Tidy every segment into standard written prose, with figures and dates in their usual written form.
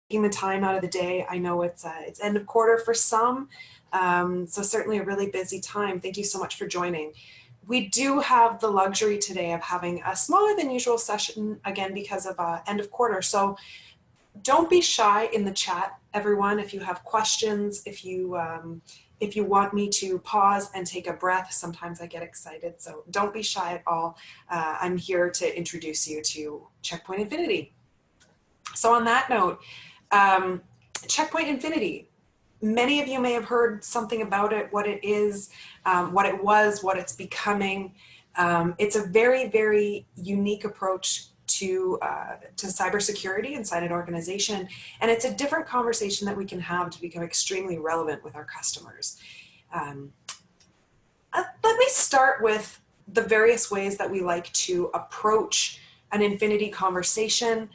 taking the time out of the day. I know it's end of quarter for some, so certainly a really busy time. Thank you so much for joining. We do have the luxury today of having a smaller than usual session, again, because of end of quarter. So don't be shy in the chat, everyone. If you have questions, if you want me to pause and take a breath, sometimes I get excited, so don't be shy at all. I'm here to introduce you to Checkpoint Infinity. So on that note, Checkpoint Infinity, many of you may have heard something about it, what it is, what it was, what it's becoming. It's a very, very unique approach to cybersecurity inside an organization, and it's a different conversation that we can have to become extremely relevant with our customers. Let me start with the various ways that we like to approach an Infinity conversation.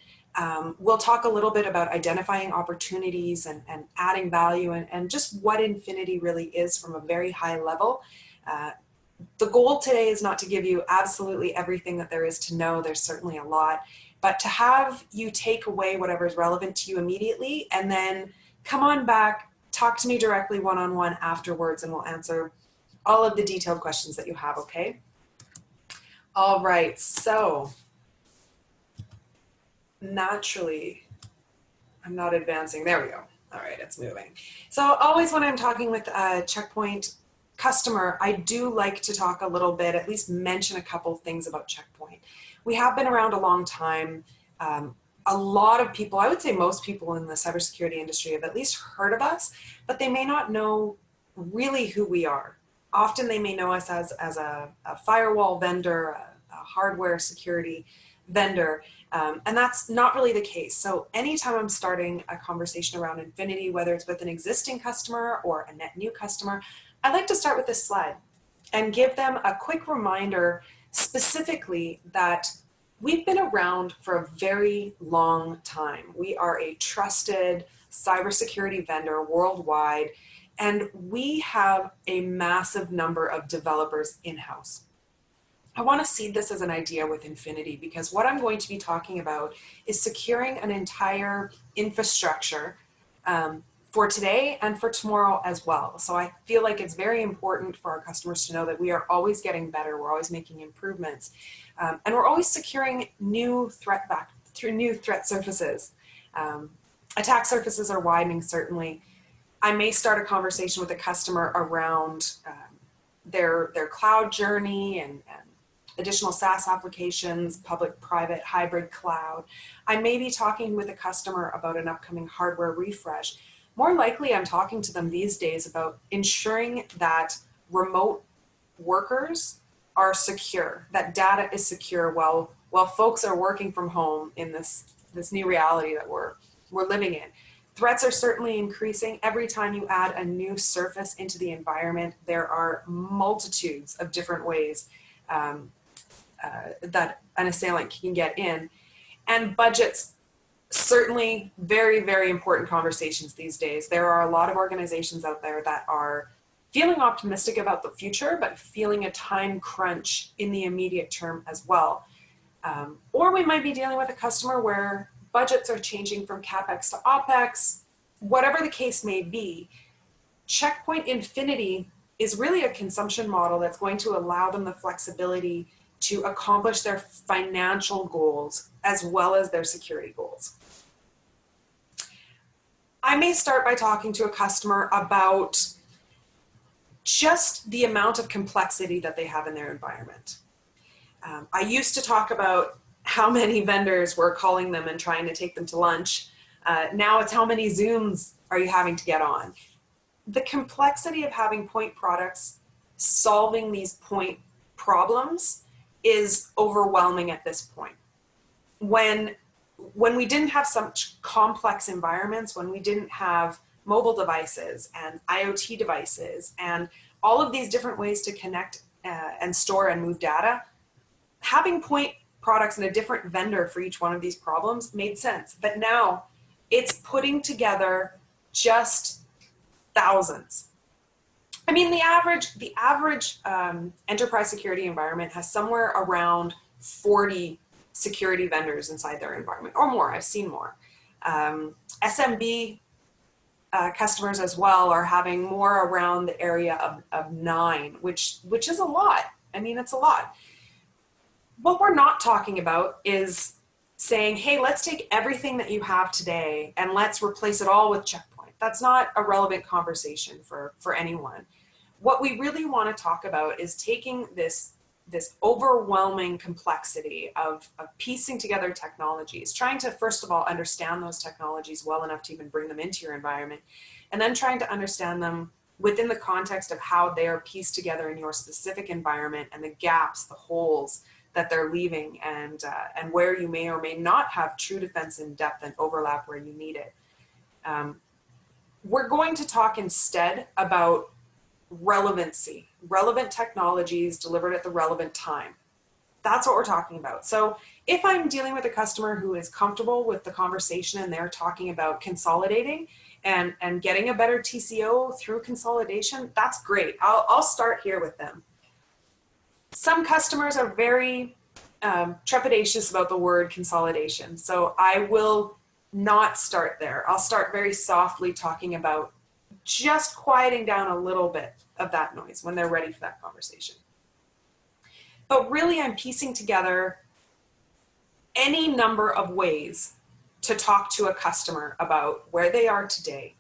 We'll talk a little bit about identifying opportunities and adding value and just what Infinity really is from a very high level. The goal today is not to give you absolutely everything that there is to know. There's certainly a lot, but to have you take away whatever is relevant to you immediately, and then come on back, talk to me directly one-on-one afterwards, and we'll answer all of the detailed questions that you have, okay? All right, so naturally, I'm not advancing. There we go. All right, it's moving. So always when I'm talking with a Checkpoint customer, I do like to talk a little bit, at least mention a couple things about Checkpoint. We have been around a long time. A lot of people, I would say most people in the cybersecurity industry have at least heard of us, but they may not know really who we are. Often they may know us as a firewall vendor, a hardware security vendor, and that's not really the case. So anytime I'm starting a conversation around Infinity, whether it's with an existing customer or a net new customer, I like to start with this slide and give them a quick reminder specifically that we've been around for a very long time. We are a trusted cybersecurity vendor worldwide, and we have a massive number of developers in-house. I want to see this as an idea with Infinity, because what I'm going to be talking about is securing an entire infrastructure for today and for tomorrow as well. So I feel like it's very important for our customers to know that we are always getting better, we're always making improvements, and we're always securing new threat surfaces. Attack surfaces are widening, certainly. I may start a conversation with a customer around their cloud journey and additional SaaS applications, public, private, hybrid cloud. I may be talking with a customer about an upcoming hardware refresh. More likely, I'm talking to them these days about ensuring that remote workers are secure, that data is secure while folks are working from home in this new reality that we're living in. Threats are certainly increasing. Every time you add a new surface into the environment, there are multitudes of different ways that an assailant can get in. And budgets, certainly very, very important conversations these days. There are a lot of organizations out there that are feeling optimistic about the future, but feeling a time crunch in the immediate term as well. Or we might be dealing with a customer where budgets are changing from CapEx to OpEx. Whatever the case may be, Checkpoint Infinity is really a consumption model that's going to allow them the flexibility to accomplish their financial goals as well as their security goals. I may start by talking to a customer about just the amount of complexity that they have in their environment. I used to talk about how many vendors were calling them and trying to take them to lunch. Now it's how many Zooms are you having to get on? The complexity of having point products solving these point problems is overwhelming at this point. When we didn't have such complex environments, when we didn't have mobile devices and IoT devices and all of these different ways to connect and store and move data, having point products and a different vendor for each one of these problems made sense. But now it's putting together just thousands. I mean, the average enterprise security environment has somewhere around 40 security vendors inside their environment, or more. I've seen more. SMB customers as well are having more around the area of 9, which is a lot. I mean, it's a lot. What we're not talking about is saying, hey, let's take everything that you have today and let's replace it all with Checkpoint. That's not a relevant conversation for anyone. What we really want to talk about is taking this overwhelming complexity of piecing together technologies, trying to, first of all, understand those technologies well enough to even bring them into your environment, and then trying to understand them within the context of how they are pieced together in your specific environment and the gaps, the holes that they're leaving, and where you may or may not have true defense in depth and overlap where you need it. We're going to talk instead about relevancy, relevant technologies delivered at the relevant time. That's what we're talking about. So if I'm dealing with a customer who is comfortable with the conversation and they're talking about consolidating and getting a better TCO through consolidation, that's great. I'll start here with them. Some customers are very trepidatious about the word consolidation. So I will not start there. I'll start very softly talking about just quieting down a little bit of that noise when they're ready for that conversation. But really, I'm piecing together any number of ways to talk to a customer about where they are today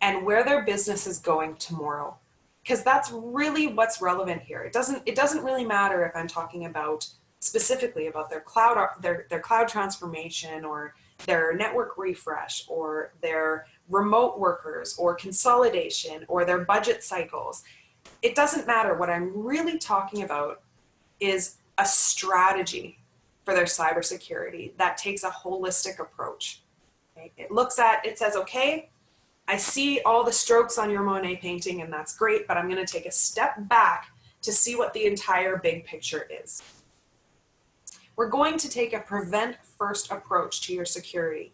and where their business is going tomorrow, because that's really what's relevant here. It doesn't really matter if I'm talking about specifically about their cloud transformation or their network refresh or their remote workers or consolidation or their budget cycles. It doesn't matter. What I'm really talking about is a strategy for their cybersecurity that takes a holistic approach. Okay? It says, okay, I see all the strokes on your Monet painting and that's great, but I'm going to take a step back to see what the entire big picture is. We're going to take a prevent first approach to your security.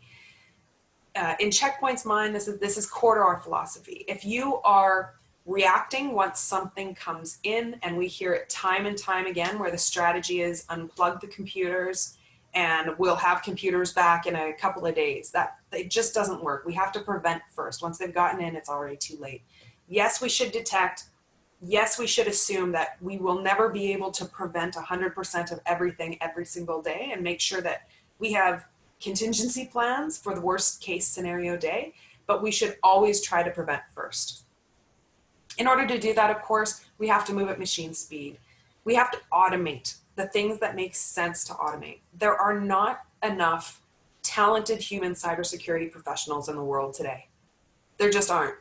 In Checkpoint's mind, this is core to our philosophy. If you are reacting once something comes in, and we hear it time and time again, where the strategy is unplug the computers and we'll have computers back in a couple of days, that it just doesn't work. We have to prevent first. Once they've gotten in, it's already too late. Yes, we should detect. Yes, we should assume that we will never be able to prevent 100% of everything every single day and make sure that we have contingency plans for the worst case scenario day, but we should always try to prevent first. In order to do that, of course, we have to move at machine speed. We have to automate the things that make sense to automate. There are not enough talented human cybersecurity professionals in the world today. There just aren't.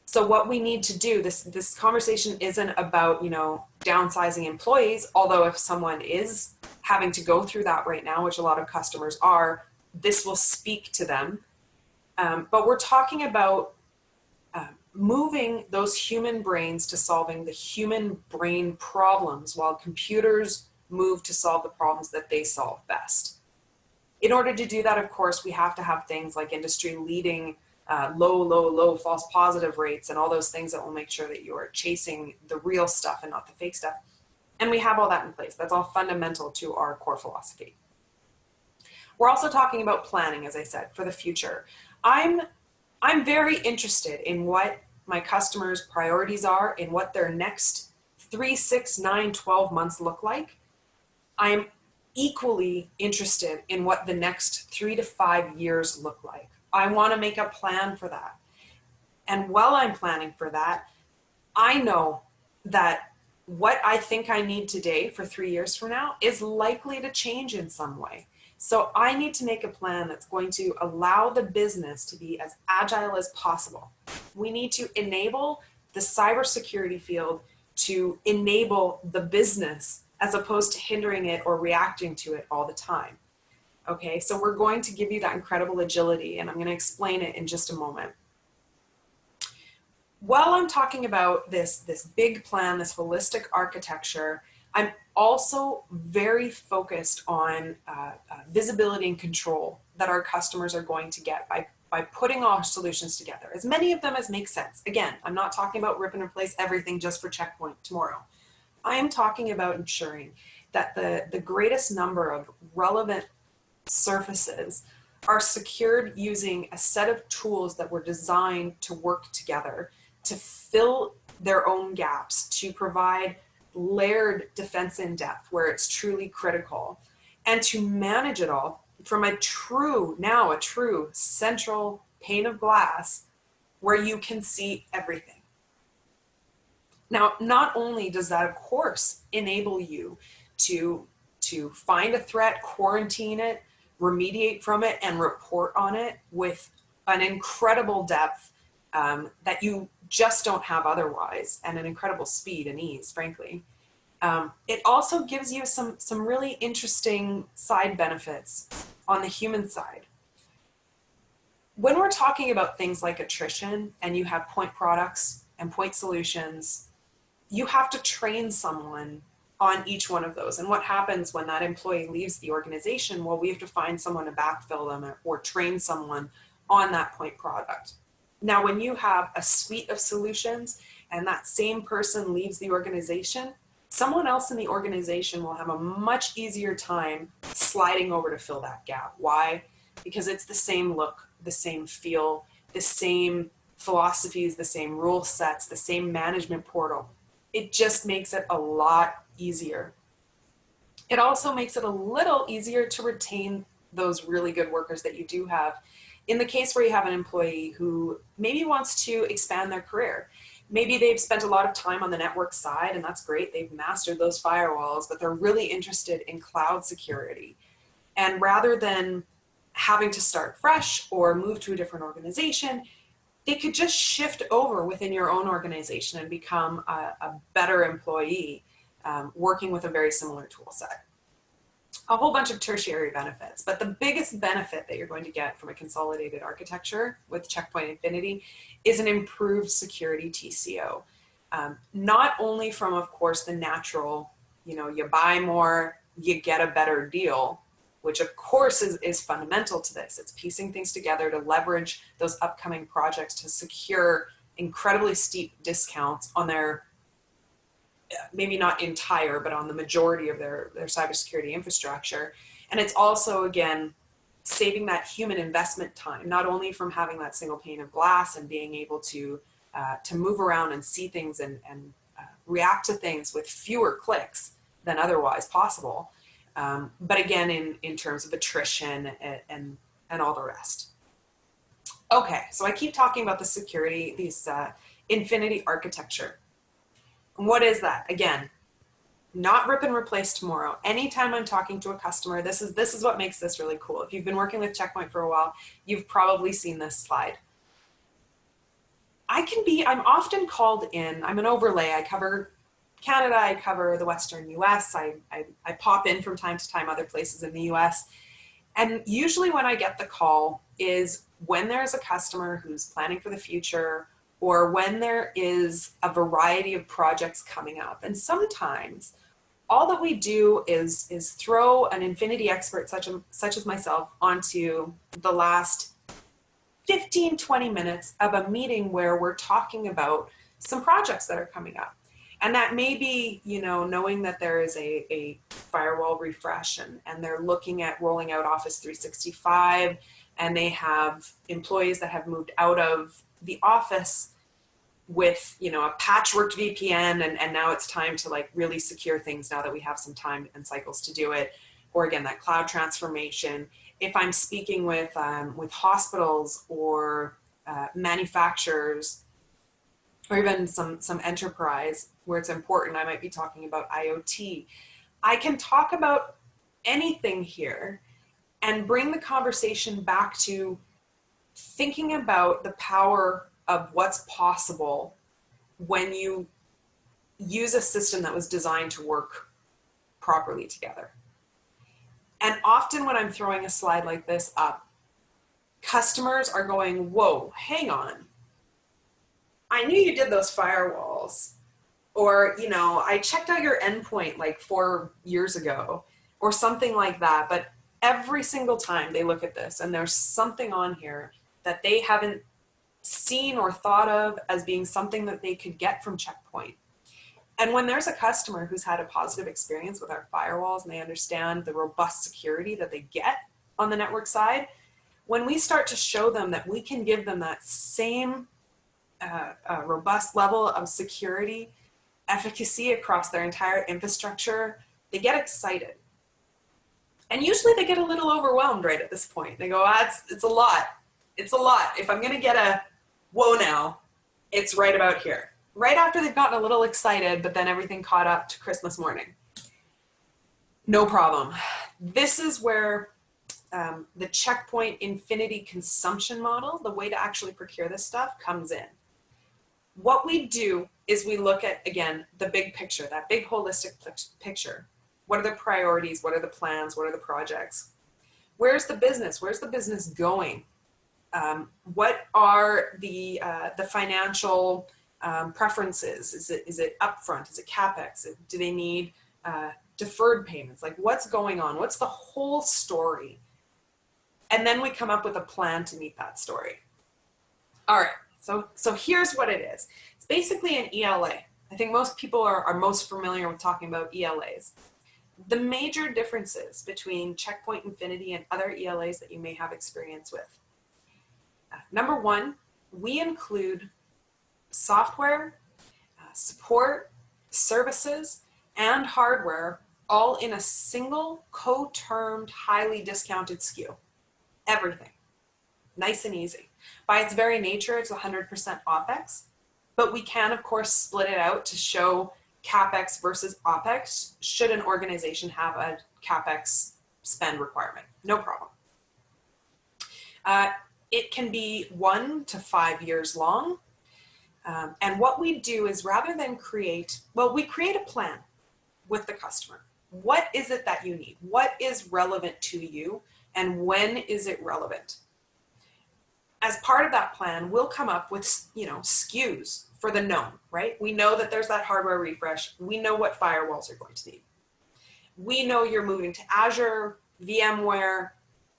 So what we need to do, this conversation isn't about, downsizing employees, although if someone is having to go through that right now, which a lot of customers are, this will speak to them. But we're talking about moving those human brains to solving the human brain problems while computers move to solve the problems that they solve best. In order to do that, of course, we have to have things like industry leading low false positive rates and all those things that will make sure that you are chasing the real stuff and not the fake stuff. And we have all that in place. That's all fundamental to our core philosophy. We're also talking about planning, as I said, for the future. I'm very interested in what my customers' priorities are, in what their next 3, 6, 9, 12 months look like. I'm equally interested in what the next 3 to 5 years look like. I want to make a plan for that. And while I'm planning for that, I know that what I think I need today for 3 years from now is likely to change in some way. So I need to make a plan that's going to allow the business to be as agile as possible. We need to enable the cybersecurity field to enable the business as opposed to hindering it or reacting to it all the time. Okay, so we're going to give you that incredible agility, and I'm going to explain it in just a moment. While I'm talking about this big plan, this holistic architecture, I'm also very focused on visibility and control that our customers are going to get by putting our solutions together, as many of them as make sense. Again, I'm not talking about rip and replace everything just for Checkpoint tomorrow. I am talking about ensuring that the greatest number of relevant surfaces are secured using a set of tools that were designed to work together, to fill their own gaps, to provide layered defense in depth where it's truly critical, and to manage it all from a true central pane of glass where you can see everything. Now, not only does that, of course, enable you to find a threat, quarantine it, remediate from it, and report on it with an incredible depth that you just don't have otherwise, and an incredible speed and ease, frankly. It also gives you some really interesting side benefits on the human side. When we're talking about things like attrition and you have point products and point solutions, you have to train someone on each one of those. And what happens when that employee leaves the organization? Well, we have to find someone to backfill them or train someone on that point product. Now, when you have a suite of solutions and that same person leaves the organization, someone else in the organization will have a much easier time sliding over to fill that gap. Why? Because it's the same look, the same feel, the same philosophies, the same rule sets, the same management portal. It just makes it a lot easier. It also makes it a little easier to retain those really good workers that you do have. In the case where you have an employee who maybe wants to expand their career, maybe they've spent a lot of time on the network side, and that's great, they've mastered those firewalls, but they're really interested in cloud security. And rather than having to start fresh or move to a different organization, they could just shift over within your own organization and become a better employee working with a very similar tool set. A whole bunch of tertiary benefits, but the biggest benefit that you're going to get from a consolidated architecture with Checkpoint Infinity is an improved security TCO. Not only from, of course, the natural, you buy more, you get a better deal, which of course is fundamental to this. It's piecing things together to leverage those upcoming projects to secure incredibly steep discounts on their, maybe not entire, but on the majority of their cybersecurity infrastructure. And it's also, again, saving that human investment time, not only from having that single pane of glass and being able to move around and see things and react to things with fewer clicks than otherwise possible, but again, in terms of attrition and all the rest. Okay, so I keep talking about the security, these Infinity architecture. And what is that? Again, not rip and replace tomorrow. Anytime I'm talking to a customer, this is what makes this really cool. If you've been working with Checkpoint for a while, you've probably seen this slide. I'm often called in, I'm an overlay, I cover Canada, I cover the Western US, I pop in from time to time other places in the US. And usually when I get the call is when there's a customer who's planning for the future, or when there is a variety of projects coming up. And sometimes all that we do is throw an Infinity expert such as myself onto the last 15, 20 minutes of a meeting where we're talking about some projects that are coming up. And that may be, knowing that there is a firewall refresh and they're looking at rolling out Office 365, and they have employees that have moved out of the office with, a patchworked VPN, and now it's time to really secure things now that we have some time and cycles to do it. Or again, that cloud transformation. If I'm speaking with hospitals or manufacturers, or even some enterprise where it's important, I might be talking about IoT. I can talk about anything here and bring the conversation back to thinking about the power of what's possible when you use a system that was designed to work properly together. And often when I'm throwing a slide like this up, customers are going, whoa, hang on. I knew you did those firewalls, or, I checked out your endpoint like 4 years ago, or something like that. But every single time they look at this and there's something on here that they haven't seen or thought of as being something that they could get from Checkpoint. And when there's a customer who's had a positive experience with our firewalls and they understand the robust security that they get on the network side, When we start to show them that we can give them that same robust level of security, efficacy across their entire infrastructure, they get excited. And usually they get a little overwhelmed right at this point. They go, it's a lot. It's a lot. If I'm going to get a whoa now, it's right about here. Right after they've gotten a little excited, but then everything caught up to Christmas morning. No problem. This is where the Checkpoint Infinity consumption model, the way to actually procure this stuff, comes in. What we do is we look at, again, the big picture, that big holistic picture. What are the priorities? What are the plans? What are the projects? Where's the business? Where's the business going? What are the financial preferences? Is it upfront? Is it CapEx? Do they need deferred payments? Like, what's going on? What's the whole story? And then we come up with a plan to meet that story. All right, so here's what it is. It's basically an ELA. I think most people are most familiar with talking about ELAs. The major differences between Checkpoint Infinity and other ELAs that you may have experience with. Number one, we include software, support, services, and hardware all in a single co-termed, highly discounted SKU. Everything. Nice and easy. By its very nature, it's 100% OpEx, but we can, of course, split it out to show CapEx versus OpEx should an organization have a CapEx spend requirement. No problem. It can be 1 to 5 years long. And what we do is, rather than we create a plan with the customer. What is it that you need? What is relevant to you? And when is it relevant? As part of that plan, we'll come up with, SKUs for the known, right? We know that there's that hardware refresh. We know what firewalls are going to need. We know you're moving to Azure, VMware,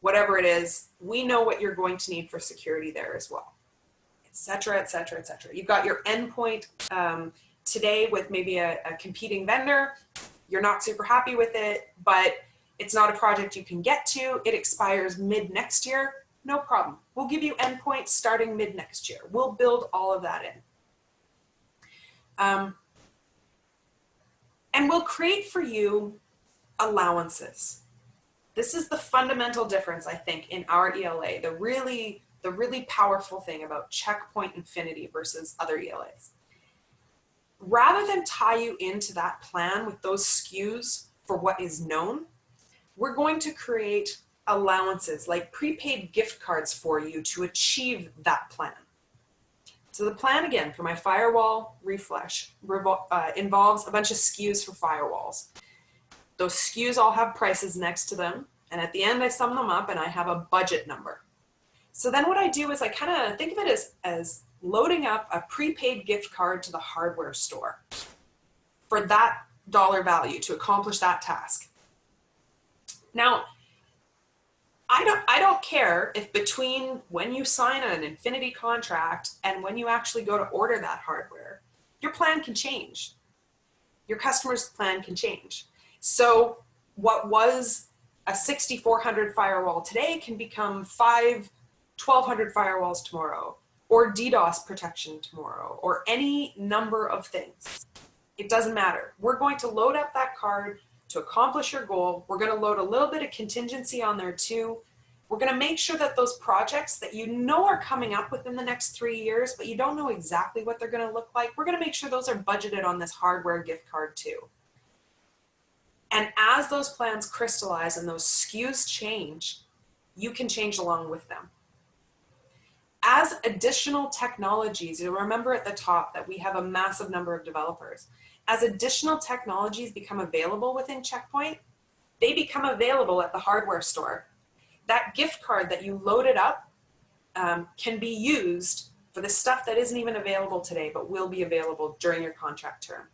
whatever it is. We know what you're going to need for security there as well, et cetera, et cetera, et cetera. You've got your endpoint today with maybe a competing vendor. You're not super happy with it, but it's not a project you can get to. It expires mid next year. No problem. We'll give you endpoints starting mid next year. We'll build all of that in. And we'll create for you allowances. This is the fundamental difference, I think, in our ELA, the really powerful thing about Checkpoint Infinity versus other ELAs. Rather than tie you into that plan with those SKUs for what is known, we're going to create allowances like prepaid gift cards for you to achieve that plan. So the plan, again, for my firewall refresh involves a bunch of SKUs for firewalls. Those SKUs all have prices next to them, and at the end I sum them up and I have a budget number. So then what I do is I kind of think of it as loading up a prepaid gift card to the hardware store for that dollar value to accomplish that task. Now, I don't care if between when you sign an Infinity contract and when you actually go to order that hardware, your plan can change. Your customer's plan can change. So what was a 6,400 firewall today can become 1,200 firewalls tomorrow, or DDoS protection tomorrow, or any number of things. It doesn't matter. We're going to load up that card to accomplish your goal. We're going to load a little bit of contingency on there too. We're going to make sure that those projects that you know are coming up within the next 3 years, but you don't know exactly what they're going to look like, we're going to make sure those are budgeted on this hardware gift card too. And as those plans crystallize and those SKUs change, you can change along with them. As additional technologies, you'll remember at the top that we have a massive number of developers. As additional technologies become available within Checkpoint, they become available at the hardware store. That gift card that you loaded up can be used for the stuff that isn't even available today, but will be available during your contract term.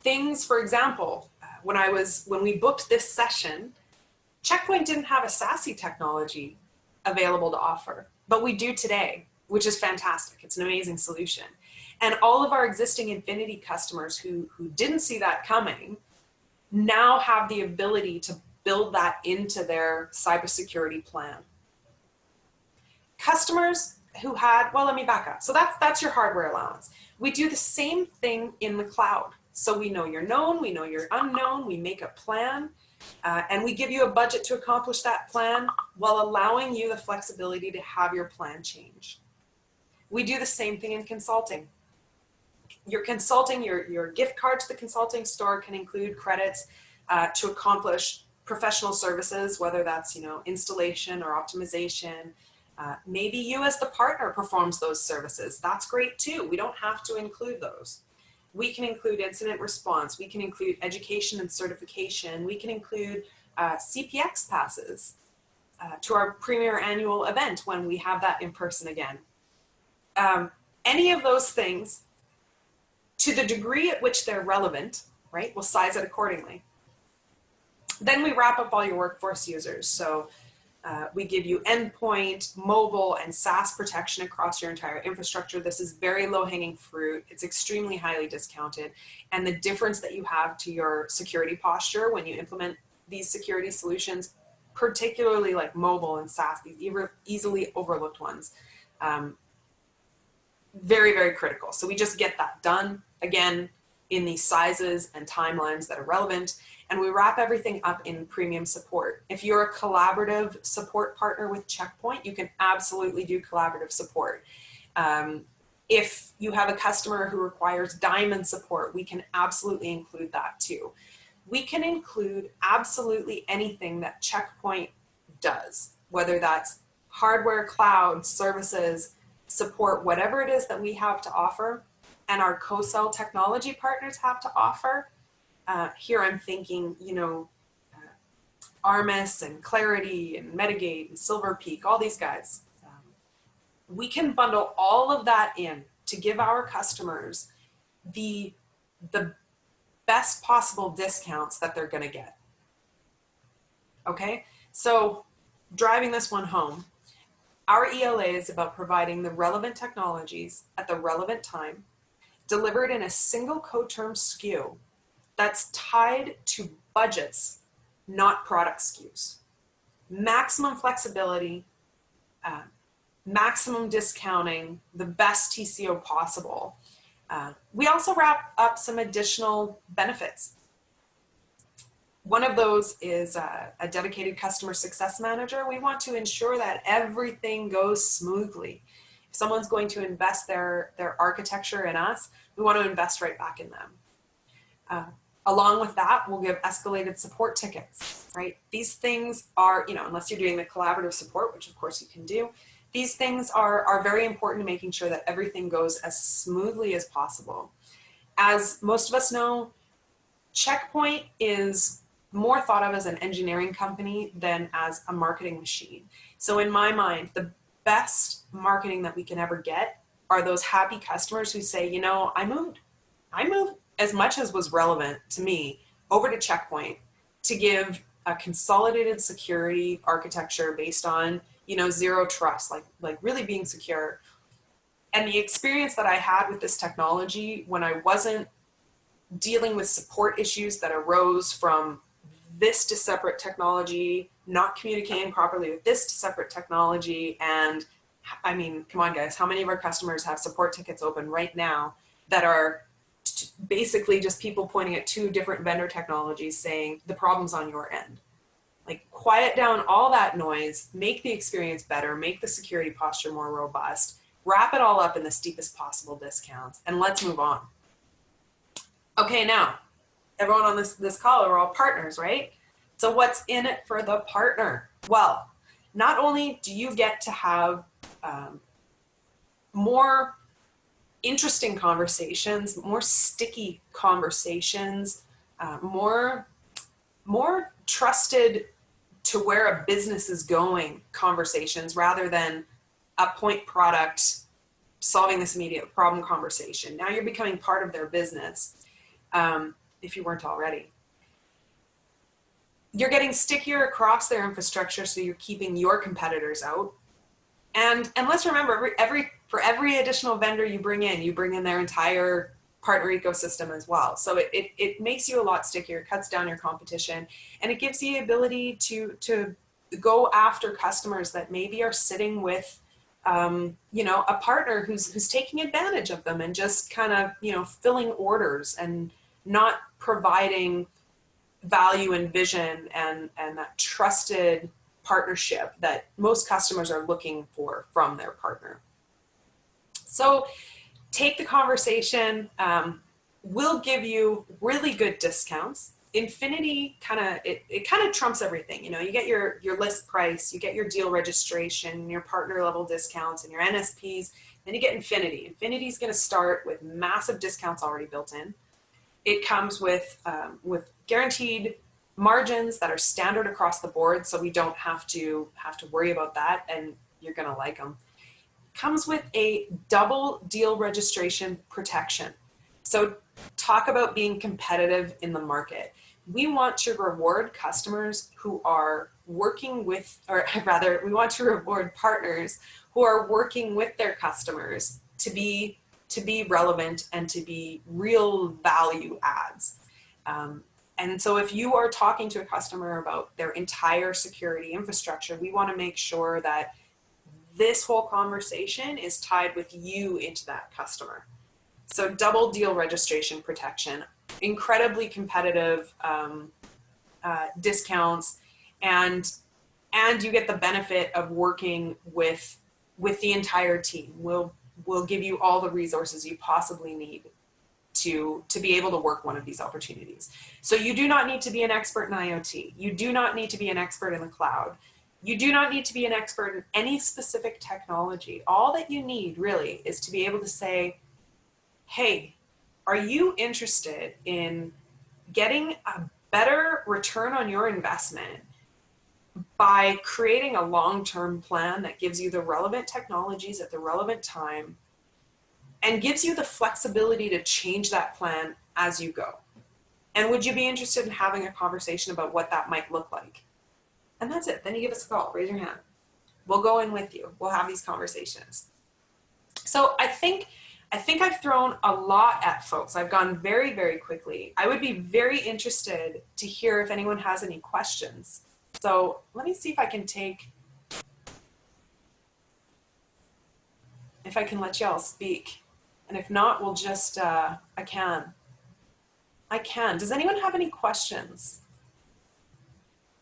Things, for example, when we booked this session, Checkpoint didn't have a SASE technology available to offer, but we do today, which is fantastic. It's an amazing solution. And all of our existing Infinity customers who didn't see that coming now have the ability build that into their cybersecurity plan. Customers who had, well, let me back up. So that's your hardware allowance. We do the same thing in the cloud. So we know you're known, we know you're unknown, we make a plan, and we give you a budget to accomplish that plan while allowing you the flexibility to have your plan change. We do the same thing in consulting. Your consulting, your gift card to the consulting store can include credits to accomplish professional services, whether that's, installation or optimization. Maybe you as the partner performs those services. That's great too. We don't have to include those. We can include incident response. We can include education and certification. We can include CPX passes to our premier annual event when we have that in person again. Any of those things, to the degree at which they're relevant, right, we'll size it accordingly. Then we wrap up all your workforce users. So we give you endpoint, mobile, and SaaS protection across your entire infrastructure. This is very low-hanging fruit. It's extremely highly discounted. And the difference that you have to your security posture when you implement these security solutions, particularly like mobile and SaaS, these easily overlooked ones, very, very critical. So we just get that done, again, in these sizes and timelines that are relevant. And we wrap everything up in premium support. If you're a collaborative support partner with Checkpoint, you can absolutely do collaborative support. If you have a customer who requires diamond support, we can absolutely include that too. We can include absolutely anything that Checkpoint does, whether that's hardware, cloud, services, support, whatever it is that we have to offer and our co-sell technology partners have to offer. Here I'm thinking, Armis and Clarity and Medigate and Silver Peak, all these guys. We can bundle all of that in to give our customers the best possible discounts that they're going to get. Okay, so driving this one home, our ELA is about providing the relevant technologies at the relevant time, delivered in a single co-term SKU that's tied to budgets, not product SKUs. Maximum flexibility, maximum discounting, the best TCO possible. We also wrap up some additional benefits. One of those is a dedicated customer success manager. We want to ensure that everything goes smoothly. If someone's going to invest their architecture in us, we want to invest right back in them. Along with that, we'll give escalated support tickets, right? These things are, unless you're doing the collaborative support, which of course you can do, these things are very important to making sure that everything goes as smoothly as possible. As most of us know, Checkpoint is more thought of as an engineering company than as a marketing machine. So in my mind, the best marketing that we can ever get are those happy customers who say, I moved as much as was relevant to me over to Checkpoint to give a consolidated security architecture based on, zero trust, like really being secure. And the experience that I had with this technology when I wasn't dealing with support issues that arose from this to separate technology, not communicating properly with this to separate technology. And I mean, come on guys, how many of our customers have support tickets open right now that are basically just people pointing at two different vendor technologies saying the problem's on your end? Like, quiet down all that noise, make the experience better, make the security posture more robust, wrap it all up in the steepest possible discounts, and let's move on. Okay, now, everyone on this call are all partners, right? So what's in it for the partner? Well, not only do you get to have more interesting conversations, more sticky conversations, more trusted to where a business is going conversations rather than a point product solving this immediate problem conversation. Now you're becoming part of their business, if you weren't already. You're getting stickier across their infrastructure, so you're keeping your competitors out. And let's remember, for every additional vendor you bring in their entire partner ecosystem as well. So it makes you a lot stickier, cuts down your competition, and it gives you the ability to go after customers that maybe are sitting with you know, a partner who's taking advantage of them and just kind of, you know, filling orders and not providing value and vision and that trusted partnership that most customers are looking for from their partner. So take the conversation. We'll give you really good discounts. Infinity it kind of trumps everything. You know, you get your list price, you get your deal registration, your partner level discounts, and your NSPs. Then you get Infinity. Infinity is going to start with massive discounts already built in. It comes with guaranteed margins that are standard across the board, so we don't have to worry about that, and you're going to like them. Comes with a double deal registration protection. So talk about being competitive in the market. We want to reward customers who are working with, or rather, we want to reward partners who are working with their customers to be relevant and to be real value adds. And so if you are talking to a customer about their entire security infrastructure, we want to make sure that this whole conversation is tied with you into that customer. So double deal registration protection, incredibly competitive discounts, and you get the benefit of working with the entire team. We'll give you all the resources you possibly need to be able to work one of these opportunities. So you do not need to be an expert in IoT. You do not need to be an expert in the cloud. You do not need to be an expert in any specific technology. All that you need really is to be able to say, hey, are you interested in getting a better return on your investment by creating a long-term plan that gives you the relevant technologies at the relevant time and gives you the flexibility to change that plan as you go? And would you be interested in having a conversation about what that might look like? And that's it. Then you give us a call, raise your hand. We'll go in with you. We'll have these conversations. So I think I've thrown a lot at folks. I've gone very, very quickly. I would be very interested to hear if anyone has any questions. So let me see if I can let y'all speak. And if not, we'll just, I can. Does anyone have any questions?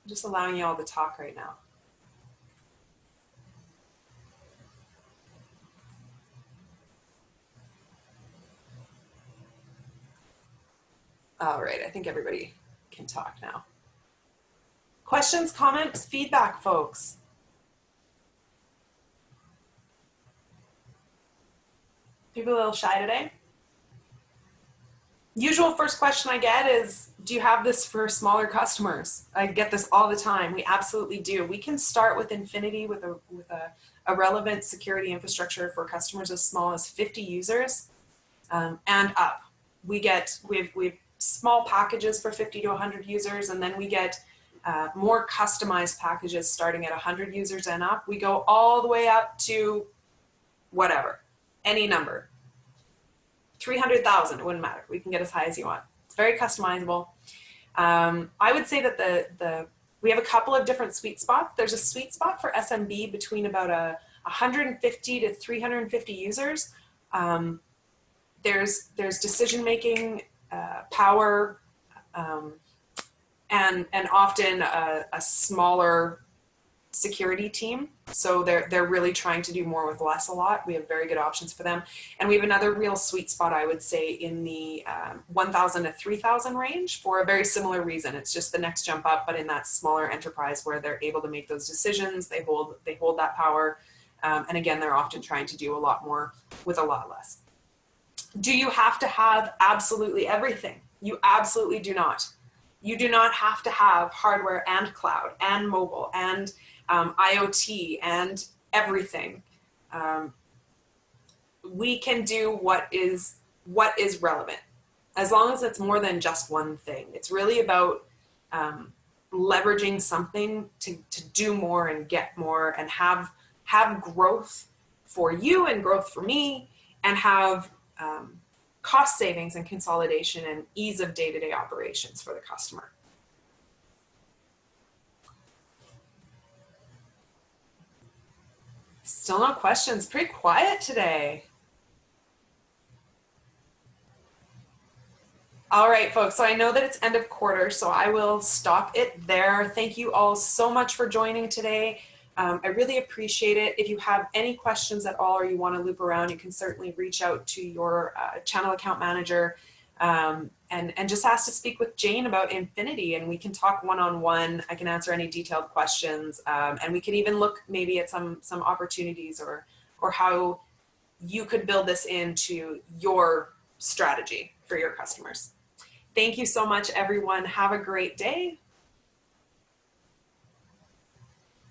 I'm just allowing y'all to talk right now. All right, I think everybody can talk now. Questions, comments, feedback, folks? People a little shy today? Usual first question I get is, do you have this for smaller customers? I get this all the time. We absolutely do. We can start with Infinity with a relevant security infrastructure for customers as small as 50 users and up. We have small packages for 50 to 100 users, and then we get more customized packages starting at 100 users and up. We go all the way up to whatever, any number. 300,000, it wouldn't matter. We can get as high as you want. It's very customizable. I would say that we have a couple of different sweet spots. There's a sweet spot for SMB between about 150 to 350 users. There's decision-making power and often a smaller security team. So they're really trying to do more with less a lot. We have very good options for them. And we have another real sweet spot, I would say, in the 1,000 to 3,000 range for a very similar reason. It's just the next jump up, but in that smaller enterprise where they're able to make those decisions, they hold that power. And again, they're often trying to do a lot more with a lot less. Do you have to have absolutely everything? You absolutely do not. You do not have to have hardware and cloud and mobile and IoT and everything. We can do what is relevant, as long as it's more than just one thing. It's really about leveraging something to do more and get more and have growth for you and growth for me, and have cost savings and consolidation and ease of day-to-day operations for the customer. Still no questions. Pretty quiet today. All right, folks. So I know that it's end of quarter, so I will stop it there. Thank you all so much for joining today. I really appreciate it. If you have any questions at all or you want to loop around, you can certainly reach out to your channel account manager and just ask to speak with Jane about Infinity, and we can talk one-on-one. I can answer any detailed questions, and we can even look maybe at some opportunities or how you could build this into your strategy for your customers. Thank you so much, everyone. Have a great day.